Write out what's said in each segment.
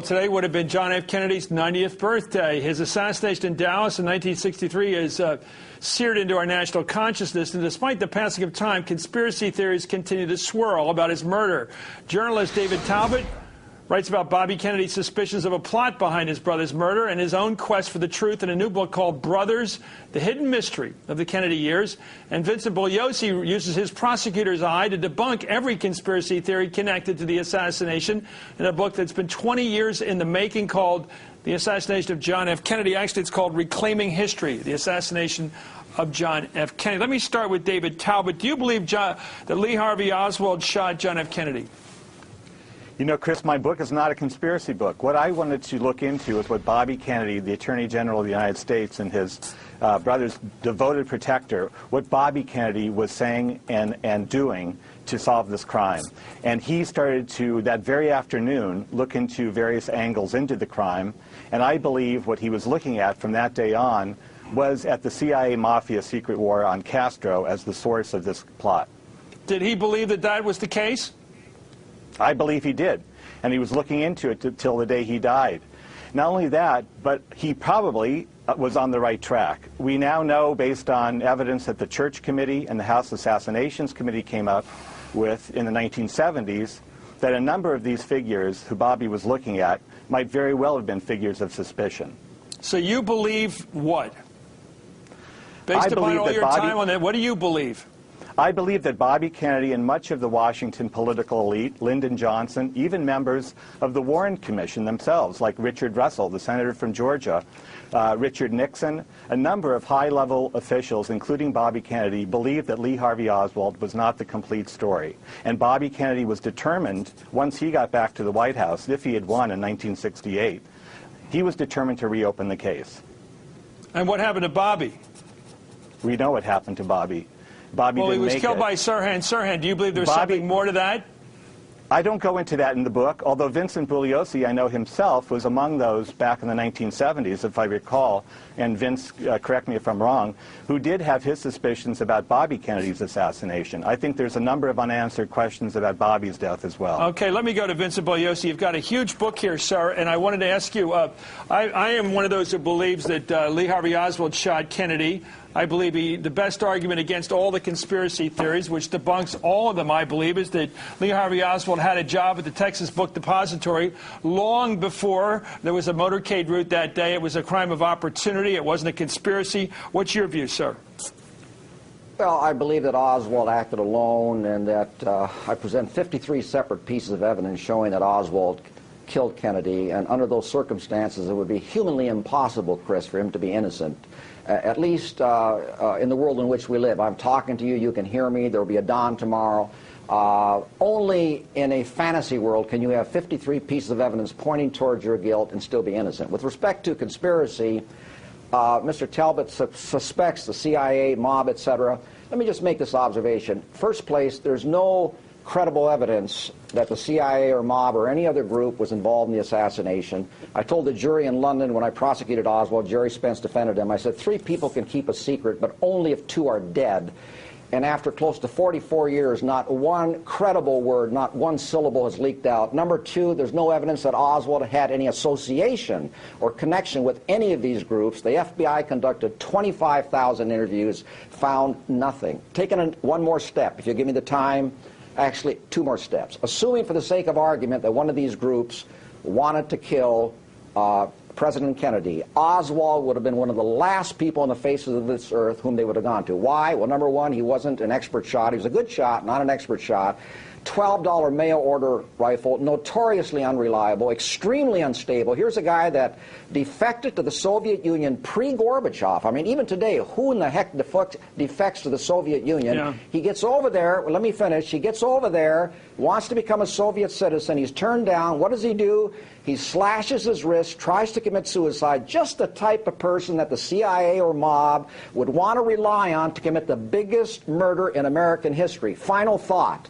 Today would have been John F. Kennedy's 90th birthday. His assassination in Dallas in 1963 is seared into our national consciousness, and despite the passing of time, conspiracy theories continue to swirl about his murder. Journalist David Talbot writes about Bobby Kennedy's suspicions of a plot behind his brother's murder and his own quest for the truth in a new book called Brothers, The Hidden Mystery of the Kennedy Years. And Vincent Bugliosi uses his prosecutor's eye to debunk every conspiracy theory connected to the assassination in a book that's been 20 years in the making called The Assassination of John F. Kennedy. Actually, it's called Reclaiming History, The Assassination of John F. Kennedy. Let me start with David Talbot. Do you believe that Lee Harvey Oswald shot John F. Kennedy? You know, Chris, my book is not a conspiracy book. What I wanted to look into is what Bobby Kennedy, the Attorney General of the United States, and his brother's devoted protector, what Bobby Kennedy was saying and doing to solve this crime. And he started to, that very afternoon, look into various angles into the crime. And I believe what he was looking at from that day on was at the CIA Mafia secret war on Castro as the source of this plot. Did he believe that that was the case? I believe he did, and he was looking into it till the day he died. Not only that, but he probably was on the right track. We now know, based on evidence that the Church Committee and the House Assassinations Committee came up with in the 1970s, that a number of these figures who Bobby was looking at might very well have been figures of suspicion. So you believe what? Based upon all your time on that, what do you believe? I believe that Bobby Kennedy and much of the Washington political elite, Lyndon Johnson, even members of the Warren Commission themselves, like Richard Russell, the senator from Georgia, Richard Nixon, a number of high-level officials, including Bobby Kennedy, believed that Lee Harvey Oswald was not the complete story. And Bobby Kennedy was determined, once he got back to the White House, if he had won in 1968, he was determined to reopen the case. And what happened to Bobby? We know what happened to Bobby. Bobby well, he was didn't killed make by Sirhan. Sirhan, do you believe there's Bobby, something more to that? I don't go into that in the book, although Vincent Bugliosi, I know himself, was among those back in the 1970s, if I recall, and Vince, correct me if I'm wrong, who did have his suspicions about Bobby Kennedy's assassination. I think there's a number of unanswered questions about Bobby's death as well. Okay, let me go to Vincent Bugliosi. You've got a huge book here, sir, and I wanted to ask you, I am one of those who believes that Lee Harvey Oswald shot Kennedy. I believe the best argument against all the conspiracy theories, which debunks all of them, I believe, is that Lee Harvey Oswald had a job at the Texas Book Depository long before there was a motorcade route that day. It was a crime of opportunity. It wasn't a conspiracy. What's your view, sir? Well, I believe that Oswald acted alone, and that I present 53 separate pieces of evidence showing that Oswald killed Kennedy, and under those circumstances it would be humanly impossible, Chris, for him to be innocent. At least in the world in which we live. I'm talking to you, you can hear me, there will be a dawn tomorrow. Only in a fantasy world can you have 53 pieces of evidence pointing towards your guilt and still be innocent. With respect to conspiracy, Mr. Talbot suspects the CIA, mob, etc. Let me just make this observation. First place, there's no credible evidence that the CIA or mob or any other group was involved in the assassination. I told the jury in London when I prosecuted Oswald, Jerry Spence defended him, I said 3 people can keep a secret, but only if 2 are dead. And after close to 44 years, not one credible word, not one syllable has leaked out. Number 2, there's no evidence that Oswald had any association or connection with any of these groups. The FBI conducted 25,000 interviews, found nothing. Taking one more step, if you give me the time, actually 2 more steps. Assuming for the sake of argument that one of these groups wanted to kill President Kennedy, Oswald would have been one of the last people on the face of this earth whom they would have gone to. Why? Well, number 1, he wasn't an expert shot. He was a good shot, not an expert shot. $12 mail order rifle, notoriously unreliable, extremely unstable. Here's a guy that defected to the Soviet Union pre-Gorbachev. I mean, even today, who in the heck defects to the Soviet Union? Yeah. He gets over there, well, let me finish, he gets over there, wants to become a Soviet citizen, he's turned down. What does he do? He slashes his wrist, tries to commit suicide, just the type of person that the CIA or mob would want to rely on to commit the biggest murder in American history. Final thought.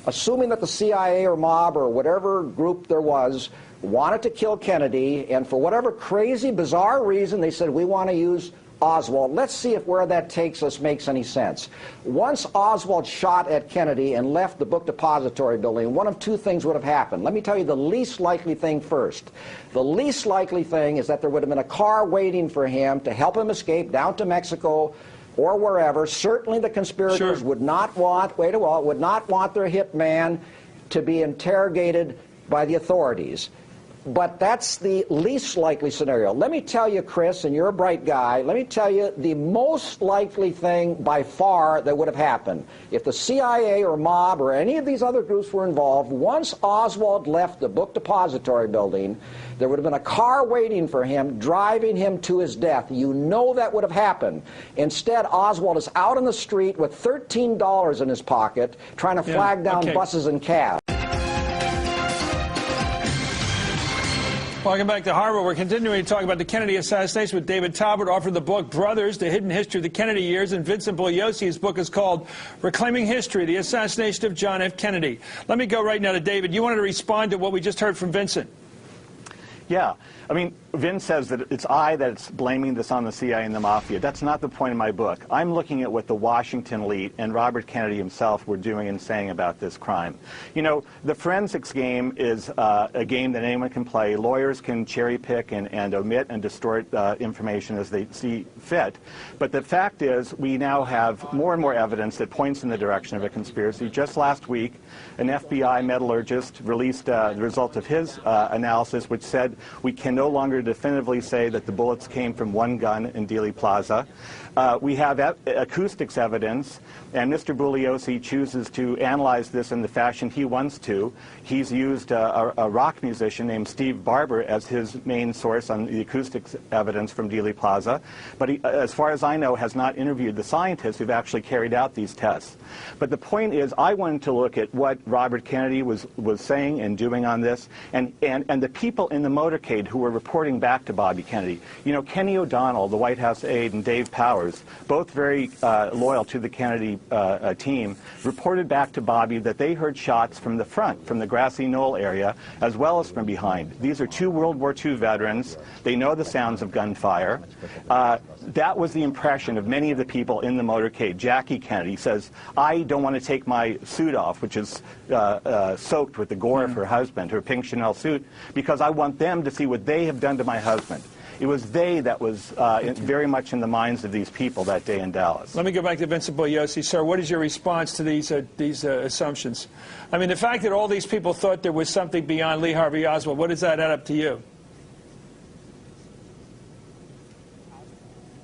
Assuming that the CIA or mob or whatever group there was wanted to kill Kennedy, and for whatever crazy, bizarre reason they said, we want to use Oswald. Let's see if where that takes us makes any sense. Once Oswald shot at Kennedy and left the book depository building, one of two things would have happened. Let me tell you the least likely thing first. The least likely thing is that there would have been a car waiting for him to help him escape down to Mexico or wherever. Certainly the conspirators would not want, would not want their hitman to be interrogated by the authorities. But that's the least likely scenario. Let me tell you, Chris, and you're a bright guy, let me tell you the most likely thing by far that would have happened. If the CIA or mob or any of these other groups were involved, once Oswald left the book depository building, there would have been a car waiting for him, driving him to his death. You know that would have happened. Instead, Oswald is out on the street with $13 in his pocket, trying to flag down buses and cabs. Welcome back to Hardball. We're continuing to talk about the Kennedy assassination with David Talbot, author of the book Brothers, The Hidden History of the Kennedy Years, and Vincent Bugliosi. His book is called Reclaiming History, The Assassination of John F. Kennedy. Let me go right now to David. You wanted to respond to what we just heard from Vincent. Yeah. I mean, Vince says that it's that's blaming this on the CIA and the Mafia. That's not the point of my book. I'm looking at what the Washington elite and Robert Kennedy himself were doing and saying about this crime. You know, the forensics game is a game that anyone can play. Lawyers can cherry pick and omit and distort information as they see fit. But the fact is, we now have more and more evidence that points in the direction of a conspiracy. Just last week, an FBI metallurgist released the results of his analysis, which said we can no longer definitively say that the bullets came from one gun in Dealey Plaza. We have acoustics evidence, and Mr. Bugliosi chooses to analyze this in the fashion he wants to. He's used a rock musician named Steve Barber as his main source on the acoustics evidence from Dealey Plaza, but he, as far as I know, has not interviewed the scientists who've actually carried out these tests. But the point is, I wanted to look at what Robert Kennedy was saying and doing on this, and the people in the motorcade who were reporting back to Bobby Kennedy. You know, Kenny O'Donnell, the White House aide, and Dave Powers, both very loyal to the Kennedy team, reported back to Bobby that they heard shots from the front, from the grassy knoll area, as well as from behind. These are two World War II veterans. They know the sounds of gunfire. That was the impression of many of the people in the motorcade. Jackie Kennedy says, I don't want to take my suit off, which is soaked with the gore of her husband, her pink Chanel suit, because I want them to see what they have done to my husband. It was they that was very much in the minds of these people that day in Dallas. Let me go back to Vincent Bugliosi. Sir, what is your response to these assumptions? I mean, the fact that all these people thought there was something beyond Lee Harvey Oswald, what does that add up to you?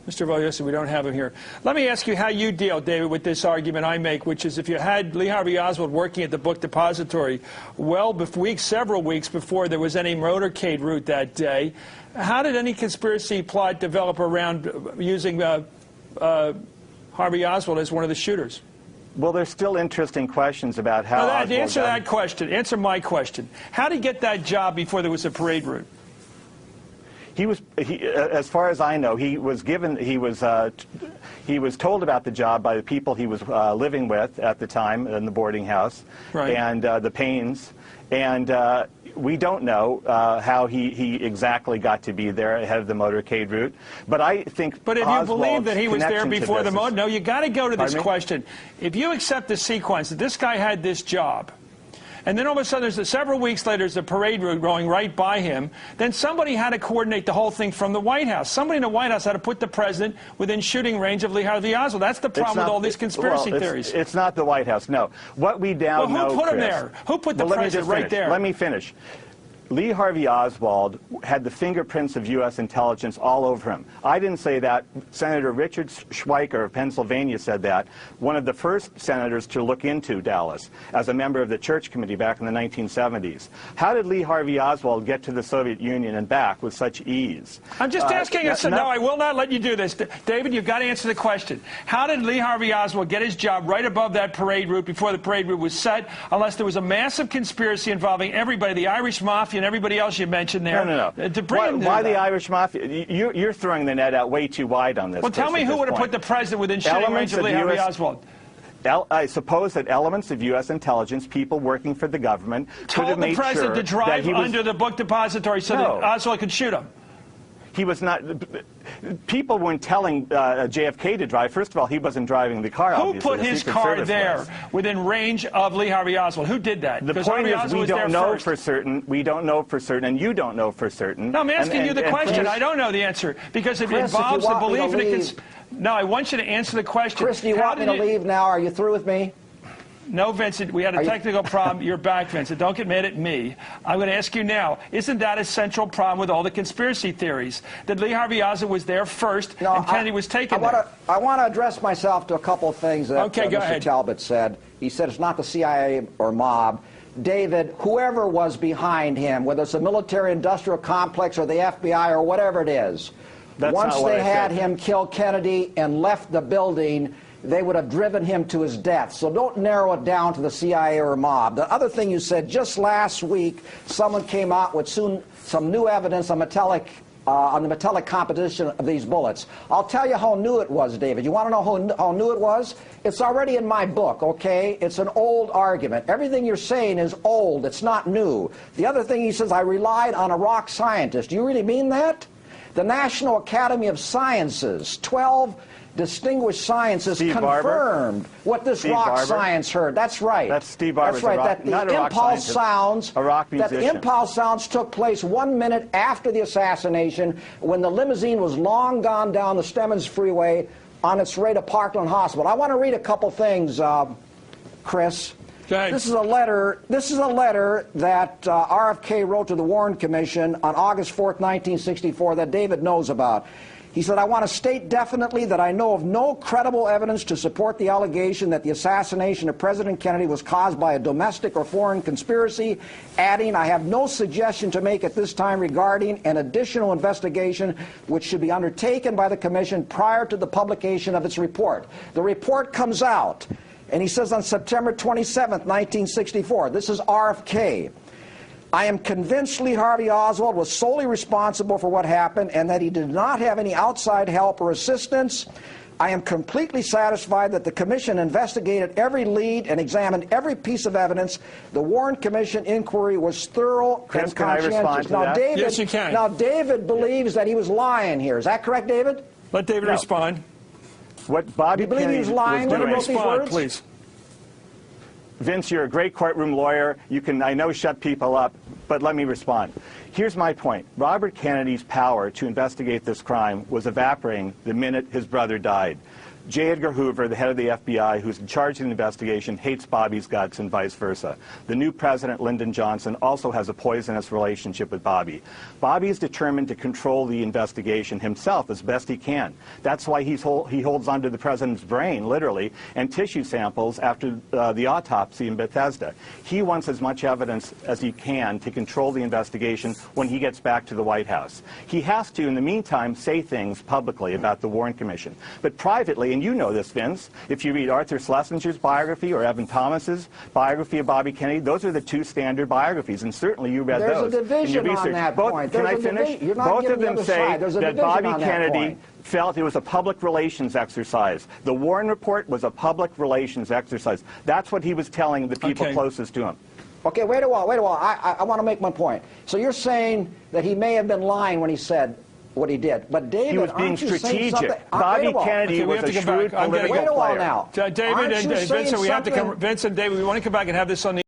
Mr. Bugliosi, we don't have him here. Let me ask you how you deal, David, with this argument I make, which is if you had Lee Harvey Oswald working at the book depository several weeks before there was any motorcade route that day, how did any conspiracy plot develop around using Harvey Oswald as one of the shooters? Well, there's still interesting questions about how Oswald answer that question. Answer my question. How did he get that job before there was a parade route? As far as I know, he was told about the job by the people he was living with at the time in the boarding house, right, and the Paynes, and we don't know how he exactly got to be there ahead of the motorcade route. But I think, but if you believe that he was there before the motorcade, no, you got to go to this question. If you accept the sequence that this guy had this job, and then all of a sudden, several weeks later, there's a parade route going right by him. Then somebody had to coordinate the whole thing from the White House. Somebody in the White House had to put the president within shooting range of Lee Harvey Oswald. That's the problem with all these conspiracy theories. It's not the White House, no. What we now know, who put him Chris, there? Who put the president right there? Let me finish. Lee Harvey Oswald had the fingerprints of U.S. intelligence all over him. I didn't say that. Senator Richard Schweiker of Pennsylvania said that, one of the first senators to look into Dallas as a member of the Church Committee back in the 1970s. How did Lee Harvey Oswald get to the Soviet Union and back with such ease? I'm just asking you. No, I will not let you do this. David, you've got to answer the question. How did Lee Harvey Oswald get his job right above that parade route before the parade route was set, unless there was a massive conspiracy involving everybody, the Irish Mafia and everybody else you mentioned there? No. To bring him why the Irish Mafia? You're throwing the net out way too wide on this. Well, tell me who would have put the president within shooting range of Lee Harvey Oswald. I suppose that elements of U.S. intelligence, people working for the government, could have made sure told the president to drive under the book depository so that Oswald could shoot him. He was not. People weren't telling JFK to drive. First of all, he wasn't driving the car. Who put his car there within range of Lee Harvey Oswald? Who did that? The point is, we don't know for certain. We don't know for certain, and you don't know for certain. No, I'm asking you the question. I don't know the answer because it involves the belief in a. No, I want you to answer the question. Chris, do you want me to leave now? Are you through with me? No, Vincent, we had a technical problem. You're back, Vincent. Don't get mad at me. I'm going to ask you now, isn't that a central problem with all the conspiracy theories? That Lee Harvey Oswald was there first and Kennedy was taken there? I want to address myself to a couple of things that Mr. Talbot said. He said it's not the CIA or mob. David, whoever was behind him, whether it's a military-industrial complex or the FBI or whatever it is, once they had him kill Kennedy and left the building, they would have driven him to his death. So don't narrow it down to the CIA or mob. The other thing you said, just last week, someone came out with some new evidence on the metallic composition of these bullets. I'll tell you how new it was, David. You want to know how new it was? It's already in my book, okay? It's an old argument. Everything you're saying is old. It's not new. The other thing he says, I relied on a rock scientist. Do you really mean that? The National Academy of Sciences, 12 distinguished scientists confirmed what this rock science heard. That's right. That's Steve Barber. That's right. That the impulse sounds, a rock musician. That the impulse sounds took place 1 minute after the assassination, when the limousine was long gone down the Stemmons Freeway on its way to Parkland Hospital. I want to read a couple things, Chris. This is a letter. This is a letter that RFK wrote to the Warren Commission on August 4th, 1964, that David knows about. He said, I want to state definitely that I know of no credible evidence to support the allegation that the assassination of President Kennedy was caused by a domestic or foreign conspiracy, adding, I have no suggestion to make at this time regarding an additional investigation which should be undertaken by the Commission prior to the publication of its report. The report comes out, and he says on September 27th, 1964, this is RFK, I am convinced Lee Harvey Oswald was solely responsible for what happened and that he did not have any outside help or assistance. I am completely satisfied that the Commission investigated every lead and examined every piece of evidence. The Warren Commission inquiry was thorough and conscientious. Can I respond to that? David, yes, you can. Now, David believes that he was lying here. Is that correct, David? Let David respond. What Bobby Kennedy was doing. When he wrote these words? Please. Vince, you're a great courtroom lawyer. You can, I know, shut people up, but let me respond. Here's my point. Robert Kennedy's power to investigate this crime was evaporating the minute his brother died. J. Edgar Hoover, the head of the FBI, who's in charge of the investigation, hates Bobby's guts and vice versa. The new president, Lyndon Johnson, also has a poisonous relationship with Bobby. Bobby is determined to control the investigation himself as best he can. That's why he holds onto the president's brain, literally, and tissue samples after the autopsy in Bethesda. He wants as much evidence as he can to control the investigation when he gets back to the White House. He has to, in the meantime, say things publicly about the Warren Commission. But privately, and you know this, Vince, if you read Arthur Schlesinger's biography or Evan Thomas's biography of Bobby Kennedy, those are the two standard biographies, and certainly you read those. There's a division on that point. Can I finish? Both of them say that Bobby Kennedy felt it was a public relations exercise. The Warren report was a public relations exercise. That's what he was telling the people closest to him. Okay, wait a while. I want to make my point. So you're saying that he may have been lying when he said what he did. But David, he was being strategic. Bobby Kennedy was a shrewd political player. Wait a while now. David and Vincent, we have to come. Vincent, David, we want to come back and have this on the